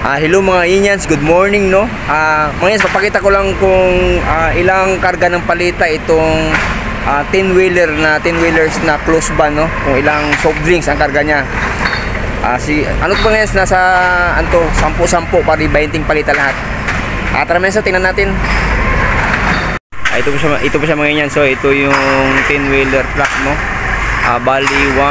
Hello mga Inyans, good morning no. Mga Inyans, papakita ko lang kung ilang karga ng palita itong 10-wheelers na close van no. Kung ilang soft drinks ang karga niya. Ano po mga Inyans, nasa 10-10 pari 20 palita lahat. Tara mga Inyans, tingnan natin. Ito po siya mga Inyans. So ito yung 10-wheeler truck no. Bali 1, 2,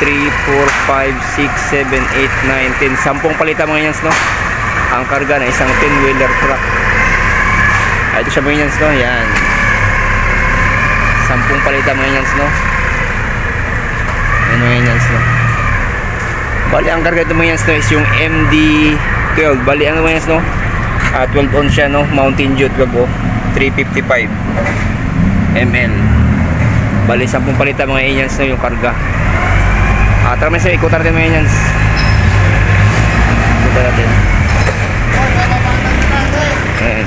3, 4, 5, 6, 7, 8, 9, 10 10 palita mga Inyans no. Ang karga na isang 10-wheeler truck. Ito siya mga Inyans no. Yan 10 palita mga Inyans no. Yan mga Inyans no. Bali ang karga ito mga Inyans no is yung MD12. Bali ang mga Inyans no 12 ounce siya no. Mountain Dew 355 ml. Bali 10 palita mga Inyans na yung karga. Tara mga ikutan natin mga Inyans. Ikutan natin. Ayan.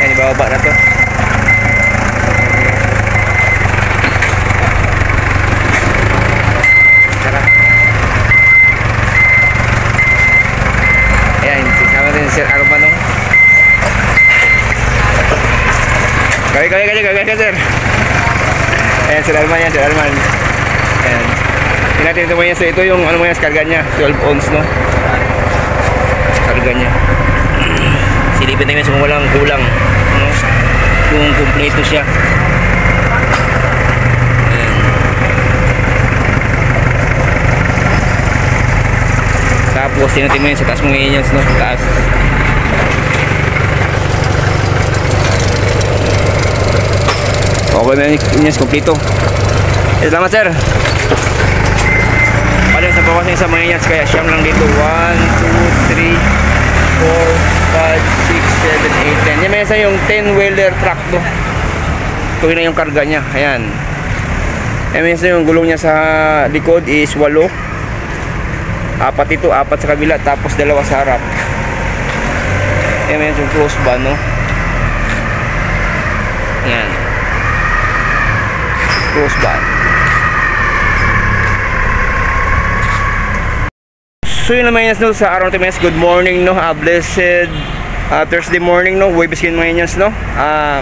Ayan, ibababa na to. Tara. Ayan, sama natin si Sir Arman no. Kaya sir. Ayan, Sir Arman yan, Sir Arman. Ayan. Tingnan ito mo yan. So ito yung ano mo yan, karga niya. 12 ounce no. Karga niya. Silipin namin kung walang kulang. No? Kung kumpleto siya. Ayan. Tapos tingnan mo yan sa taas mo yan no. Taas. Okay na yun, kompleto. Salamat sir. Pala sa bawas ng isa mga Inyans, kaya siyam lang dito. 1, 2, 3, 4, 5, 6, 7, 8, 10. Yan may isa yung 10-wheeler truck no. Ito na yung karga niya. Ayan. Yan may isa yung gulong niya sa likod is 8. 4 ito, 4 sa kabila, tapos 2 sa harap. Yan may isa yung close van no. Ayan. Close van. So yun naman Inyans no, sa araw natin good morning no, blessed Thursday morning no, Huwebes yun mga Inyans no. 10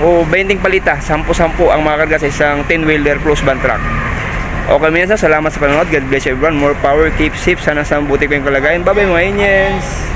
o 20 palita, 10-10 ang makakarga sa isang 10-wheeler close van truck. Okay mga Inyans, salamat sa panonood. God bless everyone, more power, keep safe, sana sa mabuti ko yung kalagayan. Bye bye mga Inyans.